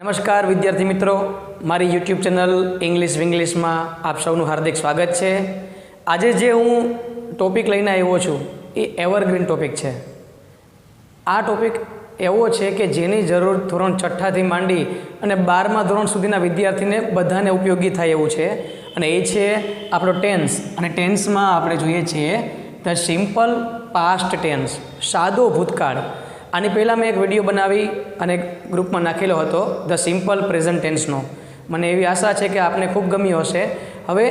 નમસ્કાર વિદ્યાર્થી મિત્રો, મારી યુટ્યુબ ચેનલ ઇંગ્લિશ વિંગ્લિશમાં આપ સૌનું હાર્દિક સ્વાગત છે। આજે જે હું ટૉપિક લઈને આવ્યો છું એ એવરગ્રીન ટૉપિક છે। આ ટૉપિક એવો છે કે જેની જરૂર ધોરણ 6થી માંડી અને 12મા ધોરણ સુધીના વિદ્યાર્થીને બધાને ઉપયોગી થાય એવું છે, અને એ છે આપણો ટેન્સ। અને ટેન્સમાં આપણે જોઈએ છીએ ધ સિમ્પલ પાસ્ટ ટેન્સ, સાદો ભૂતકાળ। આની પહેલાં મેં એક વિડીયો બનાવી અને ગ્રુપમાં નાખેલો હતો ધ સિમ્પલ પ્રેઝન્ટ ટેન્સનો। મને એવી આશા છે કે આપને ખૂબ ગમ્યો હશે। હવે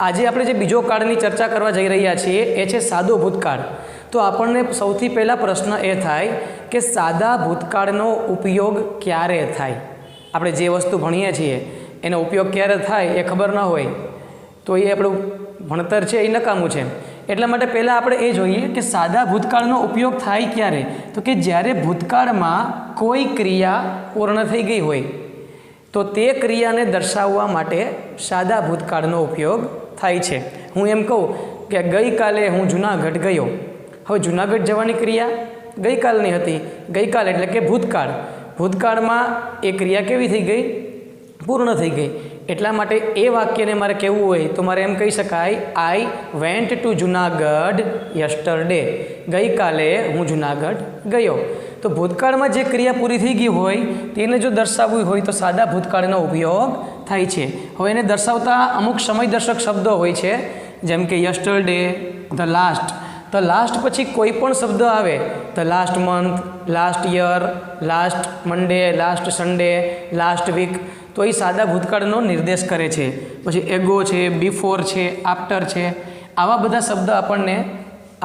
આજે આપણે જે બીજો કાળની ચર્ચા કરવા જઈ રહ્યા છીએ એ છે સાદો ભૂતકાળ। તો આપણને સૌથી પહેલાં પ્રશ્ન એ થાય કે સાદા ભૂતકાળનો ઉપયોગ ક્યારે થાય? આપણે જે વસ્તુ ભણીએ છીએ એનો ઉપયોગ ક્યારે થાય એ ખબર ન હોય તો એ આપણું ભણતર છે એ નકામું છે। એટલા માટે પહેલાં આપણે એ જોઈએ કે સાદા ભૂતકાળનો ઉપયોગ થાય ક્યારે, તો કે જ્યારે ભૂતકાળમાં કોઈ ક્રિયા પૂર્ણ થઈ ગઈ હોય તો તે ક્રિયાને દર્શાવવા માટે સાદા ભૂતકાળનો ઉપયોગ થાય છે। હું એમ કહું કે ગઈકાલે હું જૂનાગઢ ગયો। હવે જૂનાગઢ જવાની ક્રિયા ગઈકાલની હતી, ગઈકાલ એટલે કે ભૂતકાળ। ભૂતકાળમાં એ ક્રિયા કેવી થઈ ગઈ? પૂર્ણ થઈ ગઈ। એટલા માટે એ વાક્યને મારે કહેવું હોય તો મારે એમ કહી શકાય I went to Junagadh yesterday, ગઈકાલે હું જૂનાગઢ ગયો। તો ભૂતકાળમાં જે ક્રિયા પૂરી થઈ ગઈ હોય તેને જો દર્શાવવું હોય તો સાદા ભૂતકાળનો ઉપયોગ થાય છે। હવે એને દર્શાવતા અમુક સમયદર્શક શબ્દો હોય છે, જેમ કે yesterday, the last. The last પછી કોઈ પણ શબ્દ આવે, the last month, last year, last Monday, last Sunday, last week, તો એ સાદા ભૂતકાળનો નિર્દેશ કરે છે। પછી એગો છે, બિફોર છે, આફ્ટર છે, આવા બધા શબ્દ આપણને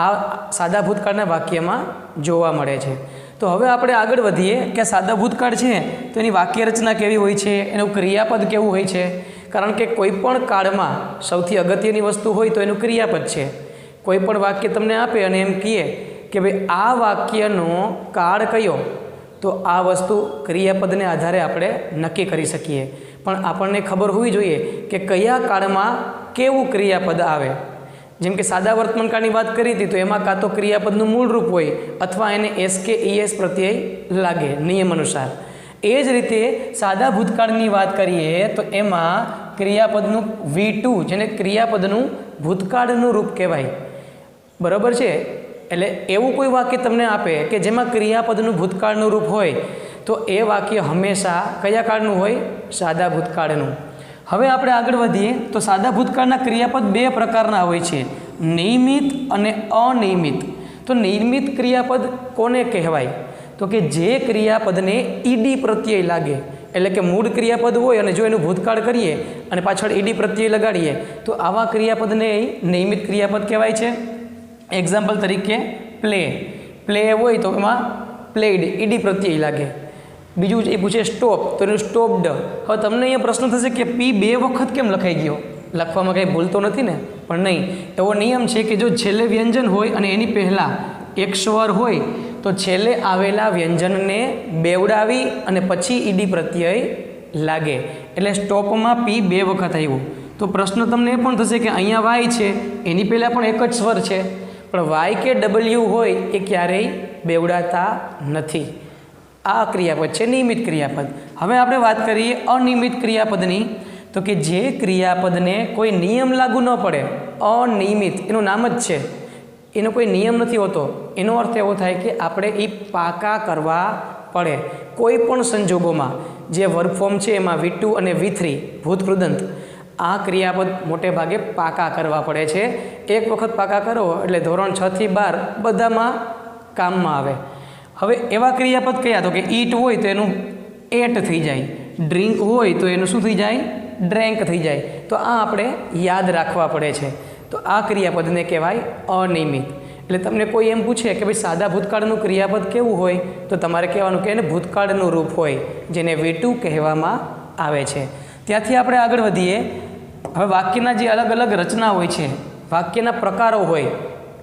આ સાદા ભૂતકાળના વાક્યમાં જોવા મળે છે। તો હવે આપણે આગળ વધીએ કે સાદા ભૂતકાળ છે તો એની વાક્ય રચના કેવી હોય છે, એનું ક્રિયાપદ કેવું હોય છે। કારણ કે કોઈ પણ કાળમાં સૌથી અગત્યની વસ્તુ હોય તો એનું ક્રિયાપદ છે। કોઈ પણ વાક્ય તમને આપે અને એમ કહે કે ભાઈ આ વાક્યનો કાળ કયો, તો આ વસ્તુ ક્રિયાપદને આધારે આપણે નક્કી કરી શકીએ, પણ આપણને ખબર હોવી જોઈએ કે કયા કાળમાં કેવું ક્રિયાપદ આવે। જેમ કે સાદા વર્તમાનકાળની વાત કરી હતી તો એમાં કાં તો ક્રિયાપદનું મૂળ રૂપ હોય અથવા એને એસ કે ઈએસ પ્રત્યય લાગે નિયમ અનુસાર। એ જ રીતે સાદા ભૂતકાળની વાત કરીએ તો એમાં ક્રિયાપદનું V2, જેને ક્રિયાપદનું ભૂતકાળનું રૂપ કહેવાય, બરાબર છે। એટલે એવું કોઈ વાક્ય તમને આપે કે જેમાં ક્રિયાપદનું ભૂતકાળનું રૂપ હોય તો એ વાક્ય હંમેશા કયા કાળનું હોય? સાદા ભૂતકાળનું। હવે આપણે આગળ વધીએ તો સાદા ભૂતકાળના ક્રિયાપદ બે પ્રકારના હોય છે, નિયમિત અને અનિયમિત। તો નિયમિત ક્રિયાપદ કોને કહેવાય? તો કે જે ક્રિયાપદને ઈડી પ્રત્યય લાગે, એટલે કે મૂળ ક્રિયાપદ હોય અને જો એનું ભૂતકાળ કરીએ અને પાછળ ઈડી પ્રત્યય લગાડીએ તો આવા ક્રિયાપદને નિયમિત ક્રિયાપદ કહેવાય છે। એક્ઝામ્પલ તરીકે પ્લે, પ્લે હોય તો એમાં પ્લેડ ઈડી પ્રત્યય લાગે। બીજું એ પૂછે સ્ટોપ, તો એનું સ્ટોપ્ડ। હવે તમને અહીંયા પ્રશ્ન થશે કે પી બે વખત કેમ લખાઈ ગયો? લખવામાં કંઈ ભૂલ તો નથી ને? પણ નહીં, એવો નિયમ છે કે જો છેલ્લે વ્યંજન હોય અને એની પહેલાં એક સ્વર હોય તો છેલ્લે આવેલા વ્યંજનને બેવડાવી અને પછી ઈડી પ્રત્યય લાગે, એટલે સ્ટોપમાં પી બે વખત આવ્યું। તો પ્રશ્ન તમને એ પણ થશે કે અહીંયા વાય છે, એની પહેલાં પણ એક જ સ્વર છે, પણ વાય કે ડબલ્યુ હોય એ ક્યારેય બેવડાતા નથી। આ ક્રિયાપદ છે નિયમિત ક્રિયાપદ। હવે આપણે વાત કરીએ અનિયમિત ક્રિયાપદની, તો કે જે ક્રિયાપદને કોઈ નિયમ લાગુ ન પડે, અનિયમિત એનું નામ જ છે, એનો કોઈ નિયમ નથી હોતો। એનો અર્થ એવો થાય કે આપણે એ પાકા કરવા પડે કોઈ પણ સંજોગોમાં। જે વર્બ ફોર્મ છે એમાં V2 અને V3 ભૂત કૃદંત, આ ક્રિયાપદ મોટે ભાગે પાકા કરવા પડે છે। એક વખત પાકા કરો એટલે ધોરણ 6 થી 12 બધામાં કામમાં આવે। હવે એવા ક્રિયાપદ કયા? તો કે ઈટ હોય તો એનું એટ થઈ જાય, ડ્રિંક હોય તો એનું શું થઈ જાય? ડ્રેન્ક થઈ જાય। તો આ આપણે યાદ રાખવા પડે છે। તો આ ક્રિયાપદને કહેવાય અનિયમિત। એટલે તમને કોઈ એમ પૂછે કે ભાઈ સાદા ભૂતકાળનું ક્રિયાપદ કેવું હોય, તો તમારે કહેવાનું કે એને ભૂતકાળનું રૂપ હોય, જેને V2 કહેવામાં આવે છે। ત્યાંથી આપણે આગળ વધીએ। હવે વાક્યના જે અલગ અલગ રચના હોય છે, વાક્યના પ્રકારો હોય,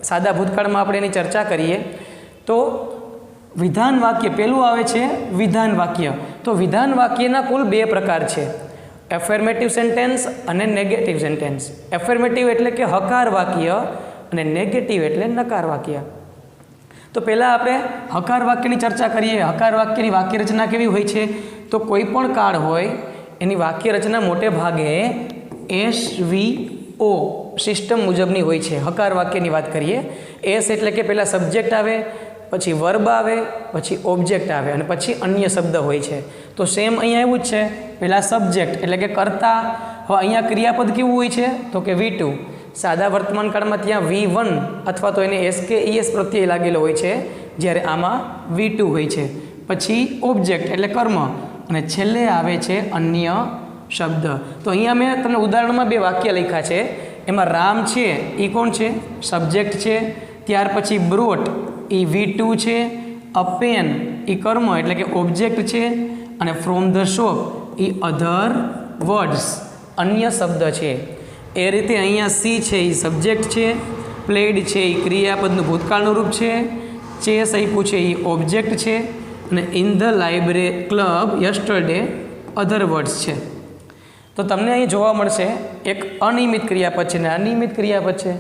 સાદા ભૂતકાળમાં આપણે એની ચર્ચા કરીએ તો વિધાન વાક્ય પહેલું આવે છે વિધાન વાક્ય। તો વિધાન વાક્યના કુલ બે પ્રકાર છે, એફર્મેટિવ સેન્ટેન્સ અને નેગેટિવ સેન્ટેન્સ। એફર્મેટિવ એટલે કે હકાર વાક્ય અને નેગેટિવ એટલે નકાર વાક્ય। તો પહેલાં આપણે હકાર વાક્યની ચર્ચા કરીએ। હકાર વાક્યની વાક્ય રચના કેવી હોય છે? તો કોઈ પણ કાળ હોય એની વાક્ય રચના મોટે ભાગે SVO સિસ્ટમ મુજબની હોય છે. હકાર વાક્યની વાત કરીએ, એસ એટલે કે પહેલાં સબ્જેક્ટ આવે, પછી વર્બ આવે, પછી ઓબ્જેક્ટ આવે અને પછી અન્ય શબ્દ હોય છે. તો સેમ અહીંયા એવું જ છે, પહેલાં સબ્જેક્ટ એટલે કે કર્તા. હવે અહીંયા ક્રિયાપદ કેવું હોય છે તો કે V2. સાદા વર્તમાન કાળમાં ત્યાં V1 અથવા તો એને SKES પ્રત્યય લાગેલો હોય છે, જ્યારે આમાં V2 હોય છે. પછી ઓબ્જેક્ટ એટલે કર્મ અને છેલ્લે આવે છે અન્ય શબ્દ. તો અહીંયા મેં તમને ઉદાહરણમાં 2 વાક્ય લખ્યા છે. એમાં રામ છે એ કોણ છે? સબ્જેક્ટ છે. ત્યાર પછી બ્રોટ એ V2 છે. અ પેન એ કર્મ એટલે કે ઓબ્જેક્ટ છે. અને from the shop A other words અન્ય શબ્દ છે. એ રીતે અહીંયા સી છે એ સબ્જેક્ટ છે. પ્લેડ છે એ ક્રિયાપદનું ભૂતકાળનું રૂપ છે. ચેસ આપ્યું છે એ ઓબ્જેક્ટ છે. અને in the library club yesterday other words છે. તો તમને અહીં જોવા મળશે એક અનિયમિત ક્રિયાપદ છે ને અનિયમિત ક્રિયાપદ છે,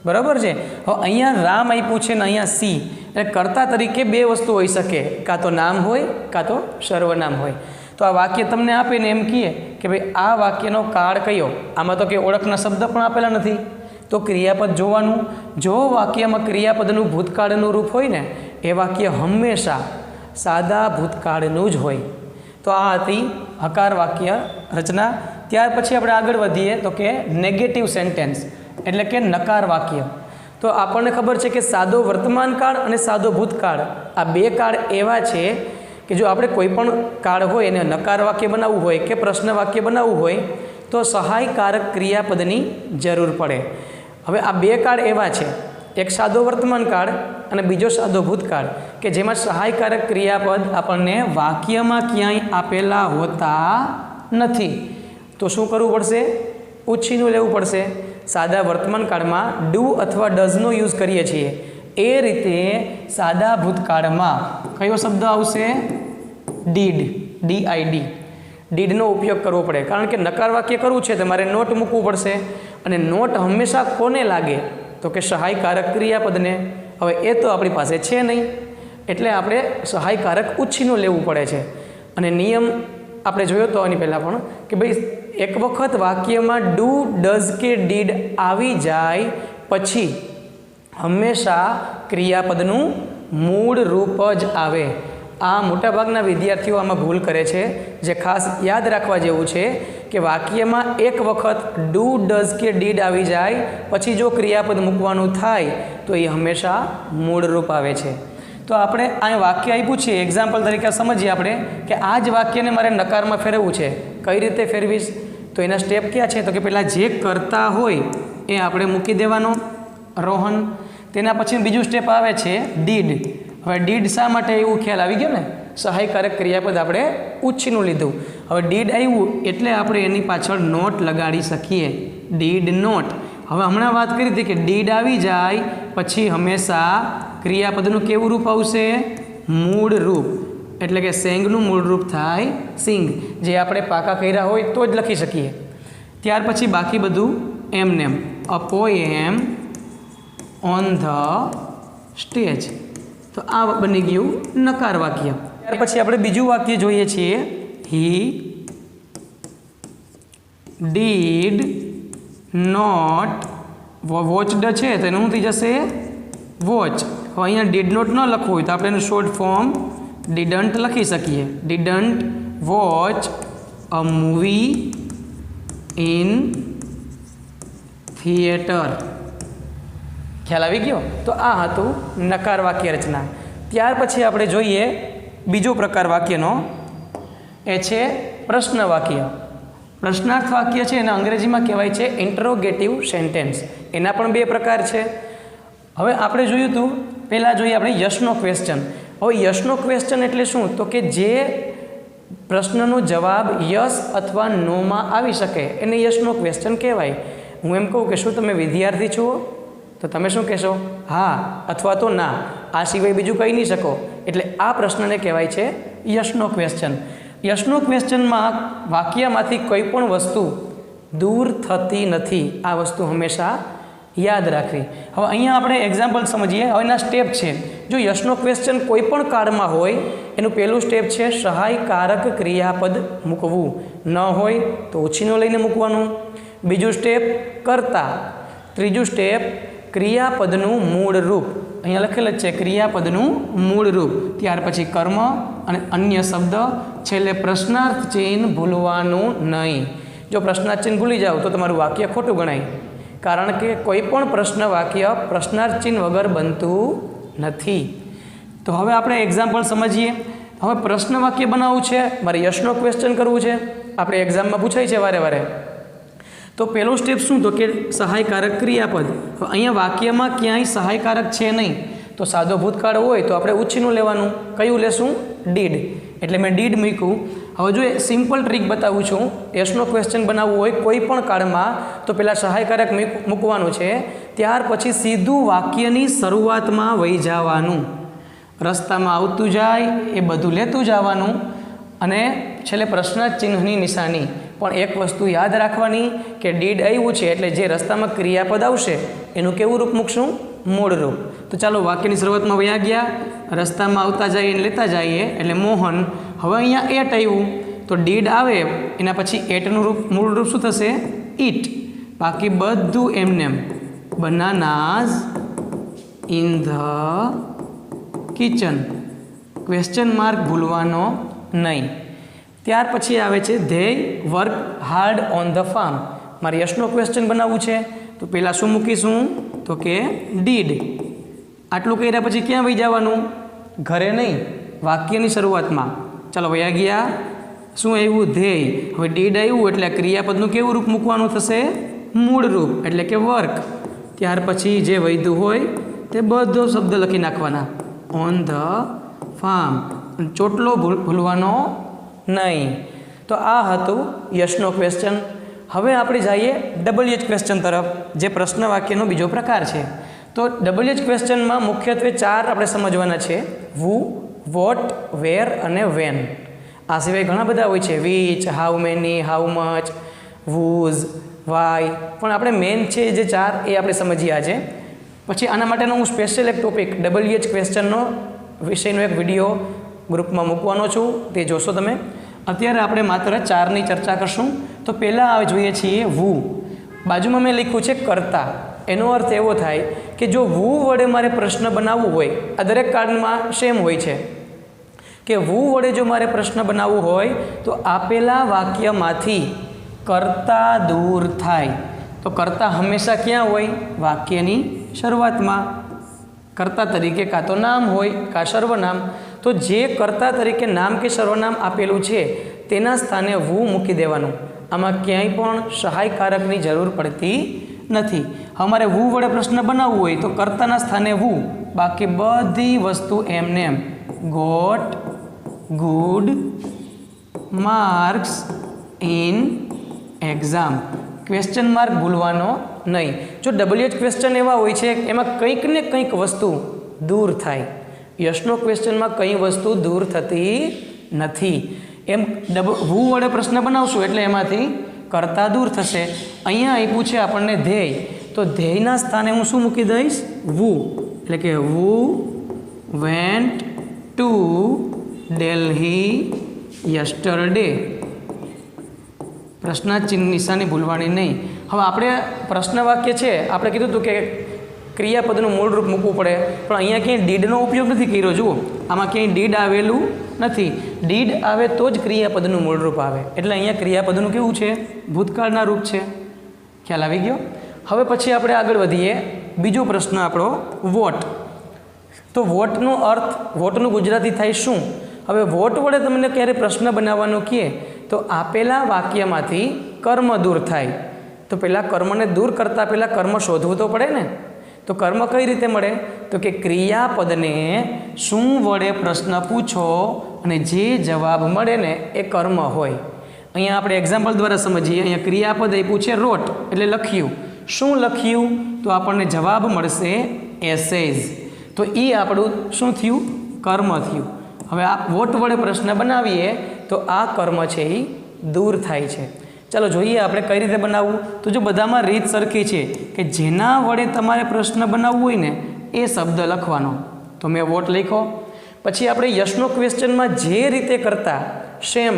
બરાબર છે. હવે અહીંયા રામ આપ્યું છે ને અહીંયા સી, એટલે કર્તા તરીકે 2 વસ્તુ હોઈ શકે, કાં તો નામ હોય કાં તો સર્વનામ હોય. તો આ વાક્ય તમને આપીને એમ કહીએ કે ભાઈ આ વાક્યનો કાળ કયો, આમાં તો કે ઓળખના શબ્દ પણ આપેલા નથી. તો ક્રિયાપદ જોવાનું. જો વાક્યમાં ક્રિયાપદનું ભૂતકાળનું રૂપ હોય ને એ વાક્ય હંમેશા સાદા ભૂતકાળનું જ હોય. તો આ હતી હકાર વાક્ય રચના. ત્યાર પછી આપણે આગળ વધીએ તો કે નેગેટિવ સેન્ટેન્સ એટલે કે નકાર વાક્ય. તો આપણને ખબર છે કે સાદો વર્તમાન કાળ અને સાદો ભૂતકાળ આ 2 કાળ એવા છે કે જો આપણે કોઈ પણ કાળ હોય એને નકાર વાક્ય બનાવવું હોય કે પ્રશ્ન વાક્ય બનાવવું હોય તો સહાયકારક ક્રિયાપદની જરૂર પડે. હવે આ 2 કાળ એવા છે, એક સાદો વર્તમાન કાળ અને બીજો સાદો ભૂતકાળ, કે જેમાં સહાયકારક ક્રિયાપદ આપણને વાક્યમાં ક્યાંય આપેલા હોતા નથી. તો શું કરવું પડશે? ઉછીનું લેવું પડશે. સાદા વર્તમાન કાળમાં ડુ અથવા ડઝનો યુઝ કરીએ છીએ એ રીતે સાદા ભૂતકાળમાં કયો શબ્દ આવશે? Did, DID. ડીડનો ઉપયોગ કરવો પડે, કારણ કે નકાર વાક્ય કરવું છે તમારે નોટ મૂકવું પડશે. અને નોટ હંમેશા કોને લાગે? તો કે સહાયકારક ક્રિયાપદને. હવે એ તો આપણી પાસે છે નહીં, એટલે આપણે સહાયકારક ઉછીનું લેવું પડે છે. અને નિયમ આપણે જોયો તો આની પહેલાં પણ કે ભાઈ એક વખત વાક્યમાં ડુ, ડઝ કે ડીડ આવી જાય પછી હંમેશા ક્રિયાપદનું મૂળ રૂપ જ આવે. આ મોટાભાગના વિદ્યાર્થીઓ આમાં ભૂલ કરે છે, જે ખાસ યાદ રાખવા જેવું છે કે વાક્યમાં એક વખત ડુ, ડઝ કે ડીડ આવી જાય પછી જો ક્રિયાપદ મૂકવાનું થાય તો એ હંમેશા મૂળ રૂપ આવે છે. તો આપણે આ વાક્ય આપ્યું છે એક્ઝામ્પલ તરીકે સમજીએ આપણે કે આ જ વાક્યને મારે નકારમાં ફેરવવું છે. કઈ રીતે ફેરવીશ? તો એના સ્ટેપ ક્યાં છે? તો કે પહેલાં જે કરતા હોય એ આપણે મૂકી દેવાનો, રોહન. તેના પછી બીજું સ્ટેપ આવે છે ડીડ. હવે ડીડ શા માટે એવું ખ્યાલ આવી ગયો ને? સહાયકારક ક્રિયાપદ આપણે ઉચ્ચનું લીધું. હવે ડીડ આવ્યું એટલે આપણે એની પાછળ નોટ લગાડી શકીએ, ડીડ નોટ. હવે હમણાં વાત કરી હતી કે ડીડ આવી જાય પછી હંમેશા ક્રિયાપદનું કેવું રૂપ આવશે? મૂળ રૂપ. એટલે કે સેંગનું મૂળ રૂપ થાય સિંગ, જે આપણે પાકા કર્યા હોય તો જ લખી શકીએ. ત્યાર પછી બાકી બધું એમનેમ. A poem on the stage. તો આ બની ગયું નકાર વાક્ય. ત્યાર પછી આપણે બીજું વાક્ય જોઈએ છીએ. હી ડીડ નોટ વોચડ છે તો એનું શું થઈ જશે? વોચ. હવે અહીંયા ડીડ નોટ ન લખવું હોય તો આપણે એનું શોર્ટ ફોર્મ ડીડન્ટ લખી શકીએ. Didn't watch a movie in theatre. ખ્યાલ આવી ગયો? તો આ હતું નકાર વાક્ય રચના. ત્યાર પછી આપણે જોઈએ બીજો પ્રકાર વાક્યનો, એ છે પ્રશ્ન વાક્ય. પ્રશ્નાર્થ વાક્ય છે એને અંગ્રેજીમાં કહેવાય છે ઇન્ટરોગેટિવ સેન્ટેન્સ. એના પણ 2 પ્રકાર છે. હવે આપણે જોયું હતું, પહેલાં જોઈએ આપણે યસનો ક્વેશ્ચન. હવે યસનો ક્વેશ્ચન એટલે શું? તો કે જે પ્રશ્નનો જવાબ યસ અથવા નોમાં આવી શકે એને યસનો ક્વેશ્ચન કહેવાય. હું એમ કહું કે શું તમે વિદ્યાર્થી છો? તો તમે શું કહેશો? હા અથવા તો ના, આ સિવાય બીજું કહી નહીં શકો. એટલે આ પ્રશ્નને કહેવાય છે યસનો ક્વેશ્ચન. યસનો ક્વેશ્ચનમાં વાક્યમાંથી કોઈ પણ વસ્તુ દૂર થતી નથી. આ વસ્તુ હંમેશા યાદ રાખવી. હવે અહીંયા આપણે એક્ઝામ્પલ સમજીએ. હવે એના સ્ટેપ છે. જો યસનો ક્વેશ્ચન કોઈ પણ કાળમાં હોય એનું પહેલું સ્ટેપ છે સહાયકારક ક્રિયાપદ મૂકવું. ન હોય તો ઉછીનો લઈને મૂકવાનું. બીજું સ્ટેપ કર્તા. ત્રીજું સ્ટેપ ક્રિયાપદનું મૂળ રૂપ. અહીંયા લખેલ જ છે ક્રિયાપદનું મૂળ રૂપ. ત્યાર પછી કર્મ અને અન્ય શબ્દ. છેલ્લે પ્રશ્નાર્થ ચિહ્ન ભૂલવાનું નહીં. જો પ્રશ્નાર્થ ચિહ્ન ભૂલી જાઓ તો તમારું વાક્ય ખોટું ગણાય, કારણ કે કોઈ પણ પ્રશ્ન વાક્ય પ્રશ્નાર્થ ચિહ્ન વગર બનતું નથી. તો હવે આપણે એક્ઝામ્પલ સમજીએ. હવે પ્રશ્ન વાક્ય બનાવવું છે, મારે યસનો ક્વેશ્ચન કરવું છે, આપણે એક્ઝામમાં પૂછાય છે વારે વારે. તો પહેલો સ્ટેપ શું? તો કે સહાયકારક ક્રિયાપદ. અહીંયા વાક્યમાં ક્યાંય સહાયકારક છે નહીં, તો સાદો ભૂતકાળ હોય તો આપણે ઉછીનું લેવાનું. કયું લેશું? ડીડ. એટલે મેં ડીડ મૂક્યું. હવે જો સિમ્પલ ટ્રીક બતાવું છું. યસનો ક્વેશ્ચન બનાવવું હોય કોઈ પણ કાળમાં તો પહેલાં સહાયકારક મૂકવાનું છે, ત્યાર પછી સીધું વાક્યની શરૂઆતમાં વહી જવાનું. રસ્તામાં આવતું જાય એ બધું લેતું જવાનું અને છેલ્લે પ્રશ્નાર્થ ચિહ્નની નિશાની. પણ એક વસ્તુ યાદ રાખવાની કે ડીડ આવ્યું છે એટલે જે રસ્તામાં ક્રિયાપદ આવશે એનું કેવું રૂપ મૂકશું? મૂળ રૂપ. તો ચાલો વાક્યની શરૂઆતમાં વયા ગયા, રસ્તામાં આવતા જઈએ અને લેતા જઈએ એટલે મોહન. હવે અહીંયા એટ આવ્યું તો ડીડ આવે એના પછી એટનું રૂપ મૂળ રૂપ શું થશે? ઈટ. બાકી બધું એમનેમ. Bananas in the kitchen. Question mark ભૂલવાનો નહીં. ત્યાર પછી આવે છે they work hard on the farm. મારે યસનો ક્વેશ્ચન બનાવવું છે તો પહેલાં શું મૂકીશું? તો કે ડીડ. આટલું કર્યા પછી ક્યાં વહી જવાનું? ઘરે નહીં, વાક્યની શરૂઆતમાં. ચાલો વયા ગયા. શું આવ્યું? ધેય. હવે ડીડ આવ્યું એટલે ક્રિયાપદનું કેવું રૂપ મૂકવાનું થશે? મૂળ રૂપ એટલે કે વર્ક. ત્યાર પછી જે વૈધું હોય તે બધો શબ્દ લખી નાખવાના. On the farm. ચોટલો ભૂલવાનો નહીં. તો આ હતું યસનો ક્વેશ્ચન. હવે આપણે જઈએ ડબલ ક્વેશ્ચન તરફ, જે પ્રશ્ન વાક્યનો બીજો પ્રકાર છે. તો ડબલ ક્વેશ્ચનમાં મુખ્યત્વે 4 આપણે સમજવાના છે: વુ, વોટ, વેર અને વેન. આ સિવાય ઘણા બધા હોય છે: which, how many, how much, whose, why. પણ આપણે મેન છે જે 4 એ આપણે સમજીએ આજે. પછી આના માટેનો હું સ્પેશિયલ એક ટોપિક ડબલ ક્વેશ્ચનનો વિષયનો એક વિડીયો ગ્રુપમાં મૂકવાનો છું, તે જોશો તમે. અત્યારે આપણે માત્ર 4ની ચર્ચા કરશું. તો પહેલાં આવે જોઈએ છીએ વુ. બાજુમાં મેં લખ્યું છે કર્તા. એનો અર્થ એવો થાય કે જો વુ વડે મારે પ્રશ્ન બનાવવું હોય, આ દરેક કાર્ડમાં સેમ હોય છે કે વુ વડે જો મારે પ્રશ્ન બનાવવું હોય તો આપેલા વાક્યમાંથી કર્તા દૂર થાય. તો કર્તા હંમેશા ક્યાં હોય? વાક્યની શરૂઆતમાં. કર્તા તરીકે કાં તો નામ હોય કાં સર્વનામ. તો જે કર્તા તરીકે નામ કે સર્વનામ આપેલું છે તેના સ્થાને વુ મૂકી દેવાનું. આમાં ક્યાંય પણ સહાયકારકની જરૂર પડતી નથી. અમારે વુ વડે પ્રશ્ન બનાવવું હોય તો કર્તાના સ્થાને વુ, બાકી બધી વસ્તુ એમને. Got good marks in exam. Question mark ભૂલવાનો નહીં. જો ડબલ ક્વેશ્ચન એવા હોય છે એમાં કંઈક ને કંઈક વસ્તુ દૂર થાય. યસનો ક્વેશ્ચનમાં કઈ વસ્તુ દૂર થતી નથી. એમ વુ વડે પ્રશ્ન બનાવશું એટલે એમાંથી કર્તા દૂર થશે. અહીંયા આપ્યું છે આપણને ધ્યેય, તો ધ્યેયના સ્થાને હું શું મૂકી દઈશ? વુ. એટલે કે વુ વેન્ટ ટુ દિલ્હી યસ્ટરડે. પ્રશ્નાર્થ ચિહ્ન નિશાની ભૂલવાની નહીં. હવે આપણે પ્રશ્ન વાક્ય છે, આપણે કીધું હતું કે ક્રિયાપદનું મૂળ રૂપ મૂકવું પડે, પણ અહીંયા ક્યાંય ડીડનો ઉપયોગ નથી કર્યો. જુઓ, આમાં ક્યાંય ડીડ આવેલું નથી. ડીડ આવે તો જ ક્રિયાપદનું મૂળ રૂપ આવે. એટલે અહીંયા ક્રિયાપદનું કેવું છે? ભૂતકાળના રૂપ છે. ખ્યાલ આવી ગયો? હવે પછી આપણે આગળ વધીએ. બીજો પ્રશ્ન આપણો વોટ. તો વોટનો અર્થ, વોટનું ગુજરાતી થાય શું? હવે વોટ વડે તમને ક્યારે પ્રશ્ન બનાવવાનો કહે તો આપેલા વાક્યમાંથી કર્મ દૂર થાય. તો પહેલાં કર્મને દૂર કરતાં પહેલાં કર્મ શોધવું તો પડે ને. તો કર્મ કઈ રીતે મળે? તો કે ક્રિયાપદને શું વડે પ્રશ્ન પૂછો અને જે જવાબ મળે ને એ કર્મ હોય. અહીંયા આપણે એક્ઝામ્પલ દ્વારા સમજીએ. અહીંયા ક્રિયાપદ આપ્યું છે રોટ, એટલે લખ્યું. શું લખ્યું? તો આપણને જવાબ મળશે એસેઝ. તો એ આપણું શું થયું? કર્મ થયું. હવે આ વોટ વડે પ્રશ્ન બનાવીએ તો આ કર્મ છે એ દૂર થાય છે. ચાલો જોઈએ આપણે કઈ રીતે બનાવવું. તો જો બધામાં રીત સરખી છે કે જેના વડે તમારે પ્રશ્ન બનાવવો હોય ને એ શબ્દ લખવાનો. તો મેં વોટ લખ્યો. પછી આપણે યસનો ક્વેશ્ચનમાં જે રીતે કરતા સેમ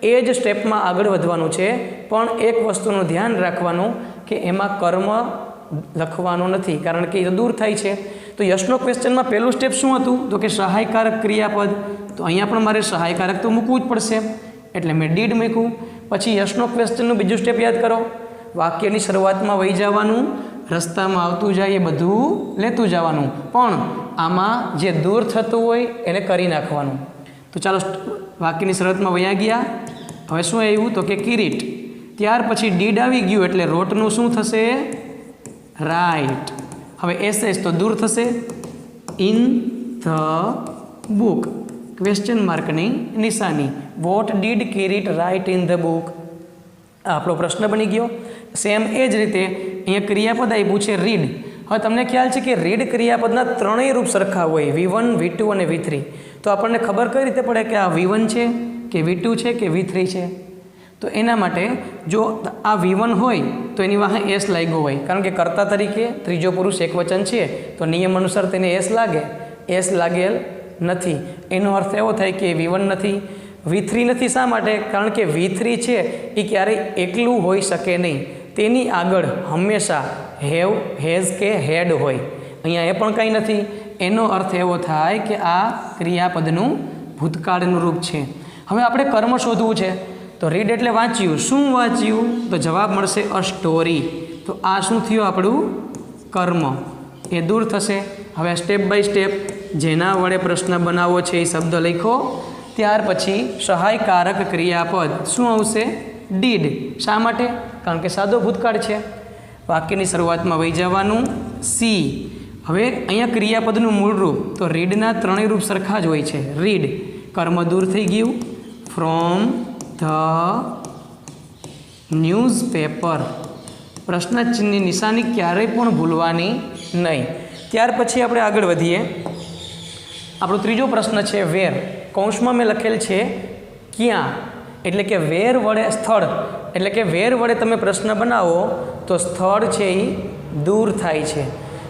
એ જ સ્ટેપમાં આગળ વધવાનું છે, પણ એક વસ્તુનું ધ્યાન રાખવાનું કે એમાં કર્મ લખવાનું નથી, કારણ કે એ દૂર થાય છે. તો યસનો ક્વેશ્ચનમાં પહેલું સ્ટેપ શું હતું? તો કે સહાયકારક ક્રિયાપદ. તો અહીંયા પણ મારે સહાયકારક તો મૂકવું જ પડશે, એટલે મેં ડીડ મૂક્યું. પછી યસનો ક્વેશ્ચનનું બીજું સ્ટેપ યાદ કરો, વાક્યની શરૂઆતમાં વહી જવાનું, રસ્તામાં આવતું જાય એ બધું લેતું જવાનું, પણ આમાં જે દૂર થતું હોય એને કરી નાખવાનું. તો ચાલો વાક્યની શરૂઆતમાં વયા ગયા. હવે શું આવ્યું? તો કે કિરીટ. ત્યાર પછી ડીડ આવી ગયું એટલે રોટનું શું થશે? રાઈટ. હવે એસએસ તો દૂર થશે. ઇન ધ બુક, ક્વેશ્ચન માર્કની નિશાની. What did Kirit write in the book? આપણો પ્રશ્ન બની ગયો. સેમ એ જ રીતે અહીંયા ક્રિયાપદ આપ્યું છે રીડ. હવે તમને ખ્યાલ છે કે રીડ ક્રિયાપદના ત્રણેય રૂપ સરખા હોય, V1, V2 અને V3. તો આપણને ખબર કઈ રીતે પડે કે આ V1 છે કે V2 છે કે V3 છે? તો એના માટે જો આ V1 હોય તો એની વાહે એસ લાગ્યો હોય, કારણ કે કર્તા તરીકે ત્રીજો પુરુષ એકવચન છે, તો નિયમ અનુસાર તેને એસ લાગે. એસ લાગેલ નથી, એનો અર્થ એવો થાય કે V1 નથી. V3 નથી શા માટે? કારણ કે V3 છે એ ક્યારેય એકલું હોઈ શકે નહીં, તેની આગળ હંમેશા હેવ, હેઝ કે હેડ હોય. અહીંયા એ પણ કંઈ નથી. એનો અર્થ એવો થાય કે આ ક્રિયાપદનું ભૂતકાળનું રૂપ છે. હવે આપણે કર્મ શોધવું છે. તો રીડ એટલે વાંચ્યું. શું વાંચ્યું? તો જવાબ મળશે અ સ્ટોરી. તો આ શું થયું? આપણું કર્મ. એ દૂર થશે. હવે સ્ટેપ બાય સ્ટેપ જેના વડે પ્રશ્ન બનાવવો છે એ શબ્દ લખો. ત્યાર પછી સહાયકારક ક્રિયાપદ શું આવશે? ડીડ. શા માટે? કારણ કે સાદો ભૂતકાળ છે. વાક્યની શરૂઆતમાં વહી જવાનું. સી. હવે અહીંયા ક્રિયાપદનું મૂળ રૂપ તો રીડના ત્રણેય રૂપ સરખા જ હોય છે. રીડ, કર્મ દૂર થઈ ગયું. ફ્રોમ ધ ન્યૂઝપેપર, પ્રશ્ન ચિહ્નની નિશાની ક્યારેય પણ ભૂલવાની નહીં. ત્યાર પછી આપણે આગળ વધીએ. આપણો ત્રીજો પ્રશ્ન છે વેર. કૌંસમાં મેં લખેલ છે ક્યાં, એટલે કે વેર વડે સ્થળ, એટલે કે વેર વડે તમે પ્રશ્ન બનાવો તો સ્થળ છે એ દૂર થાય છે.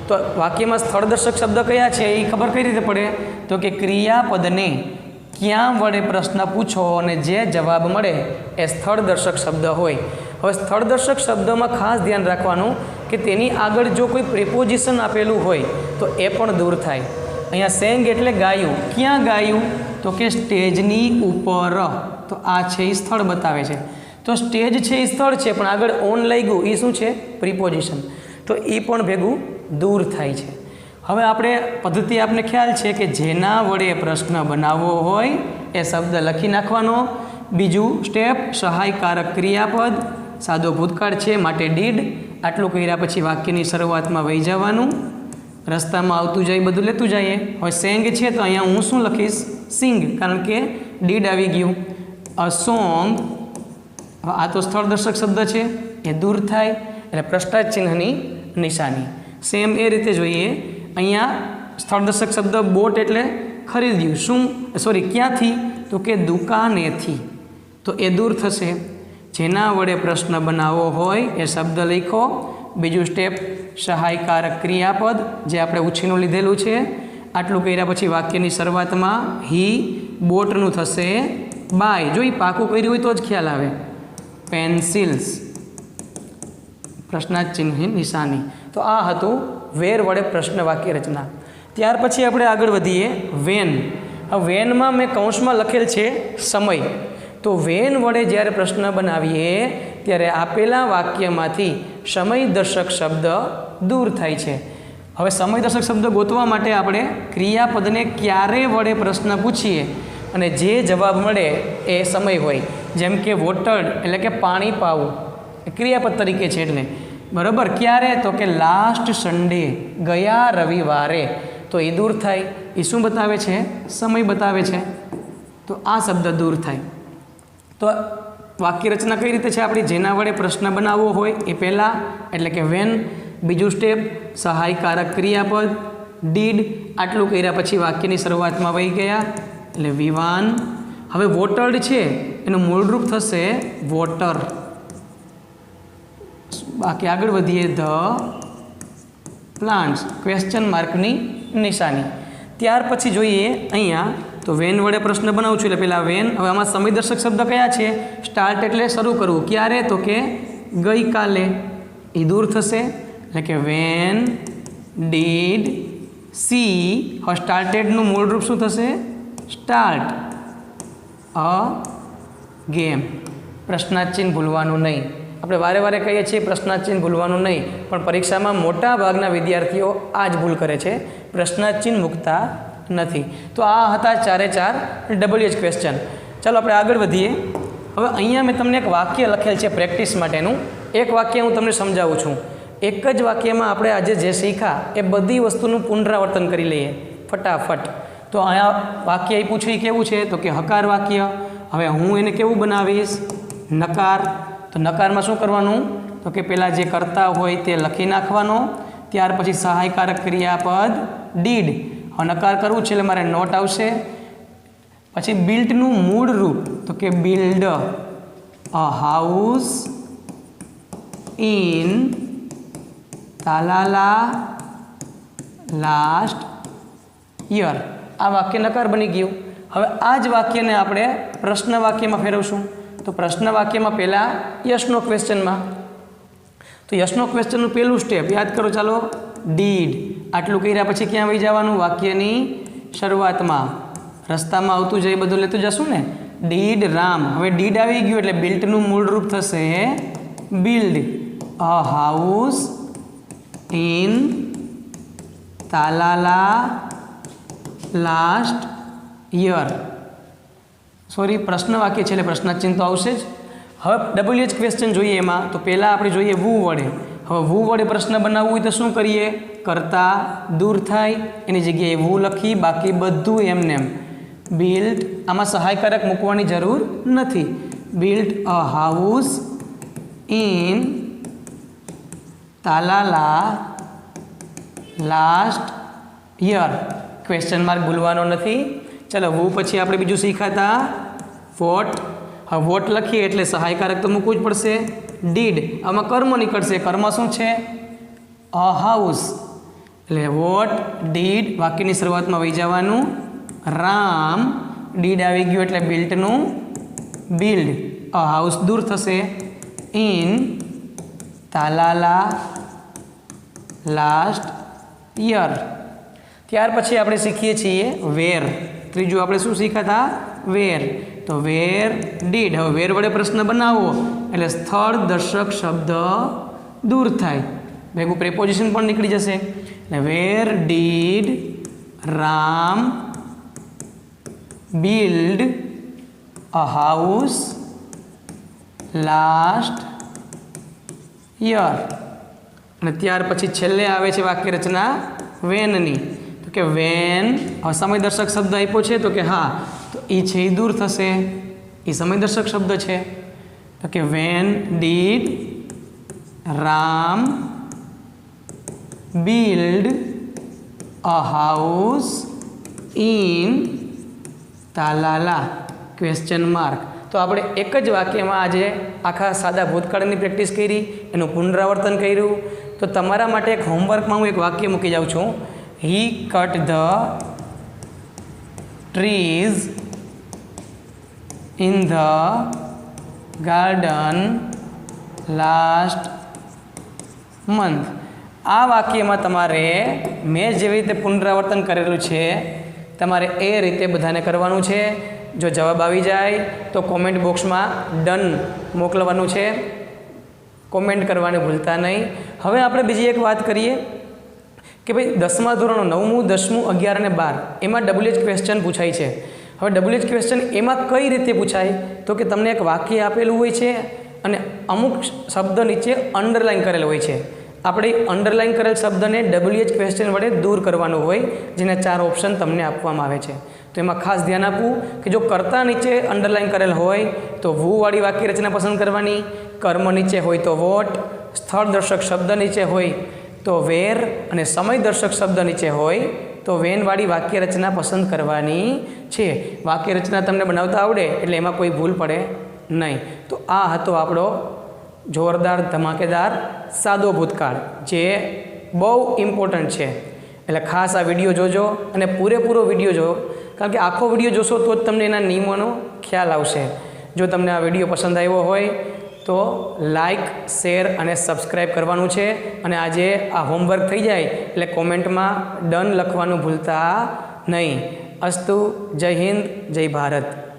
તો વાક્યમાં સ્થળ દર્શક શબ્દ કયા છે એ ખબર કઈ રીતે પડે? તો કે ક્રિયાપદને ક્યાં વડે પ્રશ્ન પૂછો અને જે જવાબ મળે એ સ્થળ દર્શક શબ્દ હોય. હવે સ્થળ દર્શક શબ્દમાં ખાસ ધ્યાન રાખવાનું કે તેની આગળ જો કોઈ પ્રિપોઝિશન આપેલું હોય તો એ પણ દૂર થાય. અહીંયા સેંગ એટલે ગાયું. ક્યાં ગાયું? તો કે સ્ટેજની ઉપર. તો આ છે એ સ્થળ બતાવે છે. તો સ્ટેજ છે એ સ્થળ છે, પણ આગળ ઓન લઈ ગયું એ શું છે? પ્રિપોઝિશન. તો એ પણ ભેગું દૂર થાય છે. હવે આપણે પદ્ધતિ આપને ખ્યાલ છે કે જેના વડે પ્રશ્ન બનાવવો હોય એ શબ્દ લખી નાખવાનો. બીજું સ્ટેપ સહાયકારક ક્રિયાપદ, સાદો ભૂતકાળ છે માટે ડીડ. આટલું કર્યા પછી વાક્યની શરૂઆતમાં વહી જવાનું, રસ્તામાં આવતું જાય બધું લેતું જઈએ. હવે સેંગ છે તો અહીંયા હું શું લખીશ? સિંગ, કારણ કે ડીડ આવી ગયું. અ સોંગ, આ તો સ્થળ દર્શક શબ્દ છે એ દૂર થાય એટલે પ્રશ્ન ચિહ્નની નિશાની. સેમ એ રીતે જોઈએ. અહીંયા સ્થળ દર્શક શબ્દ બોટ એટલે ખરીદ્યું. શું? સોરી, ક્યાંથી? તો કે દુકાનેથી. તો એ દૂર થશે. જેના વડે પ્રશ્ન બનાવવો હોય એ શબ્દ લખો. બીજું સ્ટેપ સહાયકારક ક્રિયાપદ જે આપણે ઉછીનું લીધેલું છે. આટલું કર્યા પછી વાક્યની શરૂઆતમાં હી બોટનું થશે બાય. જો એ પાકું કર્યું હોય તો જ ખ્યાલ આવે. પેન્સિલ્સ, પ્રશ્નાર્થ ચિહ્ન નિશાની. તો આ હતું વેર વડે પ્રશ્ન વાક્ય રચના. ત્યાર પછી આપણે આગળ વધીએ વેન. હવે વેનમાં મેં કૌંસમાં લખેલ છે સમય. તો વેન વડે જ્યારે પ્રશ્ન બનાવીએ ત્યારે આપેલા વાક્યમાંથી સમય દર્શક શબ્દ દૂર થાય છે. હવે સમય દર્શક શબ્દ ગોતવા માટે આપણે ક્રિયાપદને ક્યારે વડે પ્રશ્ન પૂછીએ અને જે જવાબ મળે એ સમય હોય. જેમ કે વોટર્ડ એટલે કે પાણી પાવું, ક્રિયાપદ તરીકે છે એટલે બરાબર. ક્યારે? તો કે લાસ્ટ સન્ડે, ગયા રવિવારે. તો એ દૂર થાય. એ શું બતાવે છે? સમય બતાવે છે. તો આ શબ્દ દૂર થાય. તો વાક્ય રચના કઈ રીતે છે આપણી? જેના વડે પ્રશ્ન બનાવવો હોય એ પહેલાં એટલે કે વેન. બીજું સ્ટેપ સહાયકારક ક્રિયાપદ ડીડ. આટલું કર્યા પછી વાક્યની શરૂઆતમાં વહી ગયા એટલે વિવાન. હવે વોટર્ડ છે એનું મૂળરૂપ થશે વોટર. બાકી આગળ વધીએ. ધ પ્લાન્ટ્સ ક્વેશ્ચન માર્કની નિશાની. ત્યાર પછી જોઈએ અહીંયા તો વેન વડે પ્રશ્ન બનાવું છું એટલે પહેલાં વેન. હવે આમાં સમયદર્શક શબ્દ કયા છે? સ્ટાર્ટ એટલે શરૂ કરવું. ક્યારે? તો કે ગઈકાલે. એ દૂર થશે એટલે કે વેન ડીડ સી. હવે સ્ટાર્ટેડનું મૂળ રૂપ શું થશે? સ્ટાર્ટ અ ગેમ. પ્રશ્નાર્થ ચિહ્ન ભૂલવાનું નહીં. આપણે વારે વારે કહીએ છીએ પ્રશ્નાર્થ ચિહ્ન ભૂલવાનું નહીં, પણ પરીક્ષામાં મોટા ભાગના વિદ્યાર્થીઓ આ જ ભૂલ કરે છે, પ્રશ્નાર્થ ચિહ્ન મૂકતા નથી. તો આ હતા 4 WH ક્વેશ્ચન. ચાલો આપણે આગળ વધીએ. હવે અહીંયા મેં તમને એક વાક્ય લખેલ છે પ્રેક્ટિસ માટેનું. એક વાક્ય હું તમને સમજાવું છું. એક જ વાક્યમાં આપણે આજે જે શીખ્યા એ બધી વસ્તુનું પુનરાવર્તન કરી લઈએ ફટાફટ. તો અહીંયા વાક્ય એ પૂછ્યું કેવું છે? તો કે હકાર વાક્ય. હવે હું એને કેવું બનાવીશ? નકાર. તો નકારમાં શું કરવાનું? તો કે પહેલાં જે કરતા હોય તે લખી નાખવાનો. ત્યાર પછી સહાયકારક ક્રિયાપદ ડીડ. હવે નકાર કરવું છે એટલે મારે નોટ આવશે. પછી બિલ્ટનું મૂળ રૂપ તો કે build a house in Talala last year. આ વાક્ય નકાર બની ગયું. હવે આ જ વાક્યને આપણે પ્રશ્ન વાક્યમાં ફેરવશું. તો પ્રશ્ન વાક્યમાં પહેલાં યસનો ક્વેશ્ચનમાં. તો યસનો ક્વેશ્ચનનું પહેલું સ્ટેપ યાદ કરો. ચાલો, ડીડ. આટલું કર્યા પછી ક્યાં વહી જવાનું? વાક્યની શરૂઆતમાં. રસ્તામાં આવતું જાય બધું લેતું જશું ને. ડીડ રામ. હવે ડીડ આવી ગયું એટલે બિલ્ટનું મૂળ રૂપ થશે build a house in Talala last year. Sorry, પ્રશ્ન વાક્ય છે એટલે પ્રશ્નાર્થ ચિહ્ન તો આવશે જ. હવે WH ક્વેશ્ચન જોઈએ. એમાં તો પહેલાં આપણે જોઈએ વુ વડે. હવે વુ વડે પ્રશ્ન બનાવવું હોય તો શું કરીએ? કરતા દૂર થાય એની જગ્યાએ વુ લખી, બાકી બધું એમને એમ. બિલ્ટ. આમાં સહાયકારક મૂકવાની જરૂર નથી. Built a house in Talala last year. Question mark ભૂલવાનો નથી. ચાલો, વુ પછી આપણે બીજું શીખાતા વોટ. હવે વોટ લખીએ એટલે સહાયકારક તો મૂકવું જ પડશે. ડીડ. આમાં કર્મ નીકળશે. કર્મ શું છે? A house. એટલે વોટ ડીડ વાક્યની શરૂઆતમાં વહી જવાનું. રામ. ડીડ આવી ગયું એટલે બિલ્ટનું બિલ્ડ અ હાઉસ દૂર થશે. In Talala last year. ત્યાર પછી આપણે શીખીએ છીએ વેર. ત્રીજું આપણે શું શીખ્યા? વેર. તો વેર ડીડ. હવે વેર વડે પ્રશ્ન બનાવવો એટલે સ્થળ દર્શક શબ્દ દૂર થાય, ભેગું પ્રેપોઝિશન પણ નીકળી જશે. એટલે where did Ram build a house last year. અને ત્યાર પછી છેલ્લે આવે છે વાક્ય રચના વેનની. તો કે વેન. હવે સમયદર્શક શબ્દ આપ્યો છે તો કે હા, તો એ છે એ દૂર થશે. એ સમયદર્શક શબ્દ છે. તો કે when did Ram build a house in Talala question mark. તો આપણે એક જ વાક્યમાં આજે આખા સાદા ભૂતકાળની પ્રેક્ટિસ કરી, એનું પુનરાવર્તન કર્યું. તો તમારા માટે એક હોમવર્કમાં હું એક વાક્ય મૂકી જાઉં છું. He cut the trees in the garden last month. આ વાક્યમાં તમારે મેં જેવી રીતે પુનરાવર્તન કરેલું છે તમારે એ રીતે બધાને કરવાનું છે. જો જવાબ આવી જાય તો કોમેન્ટ બોક્સમાં ડન મોકલવાનું છે. કોમેન્ટ કરવાને ભૂલતા નહીં. હવે આપણે બીજી એક વાત કરીએ કે ભાઈ 10મા ધોરણ 9મું 10મું 11 અને 12 એમાં WH ક્વેશ્ચન પૂછાય છે. હવે WH ક્વેશ્ચન એમાં કઈ રીતે પૂછાય? તો કે તમને એક વાક્ય આપેલું હોય છે અને અમુક શબ્દ નીચે અંડરલાઇન કરેલો હોય છે. આપણે અંડરલાઇન કરેલ શબ્દને WH ક્વેશ્ચન વડે દૂર કરવાનું હોય, જેના 4 ઓપ્શન તમને આપવામાં આવે છે. તો એમાં ખાસ ધ્યાન આપવું કે જો કર્તા નીચે અંડરલાઇન કરેલ હોય તો વુ વાળી વાક્ય રચના પસંદ કરવાની, કર્મ નીચે હોય તો વોટ, સ્થળ દર્શક શબ્દ નીચે હોય તો વેર અને સમય દર્શક શબ્દ નીચે હોય તો વેન વાળી વાક્ય રચના પસંદ કરવાની છે. વાક્ય રચના તમને બનાવતા આવડે એટલે એમાં કોઈ ભૂલ પડે નહીં. તો આ હતો આપણો જોરદાર ધમાકેદાર સાદો ભૂતકાળ, જે બહુ ઇમ્પોર્ટન્ટ છે. એટલે ખાસ આ વિડીયો જોજો અને પૂરેપૂરો વિડીયો જો, કારણ કે આખો વિડીયો જોશો તો જ તમને એના નિયમોનો ખ્યાલ આવશે. જો તમને આ વિડીયો પસંદ આવ્યો હોય તો લાઈક, શેર અને સબસ્ક્રાઈબ કરવાનું છે. અને આજે આ હોમવર્ક થઈ જાય એટલે કોમેન્ટમાં ડન લખવાનું ભૂલતા નહીં. અસ્તુ. જય હિન્દ, જય ભારત.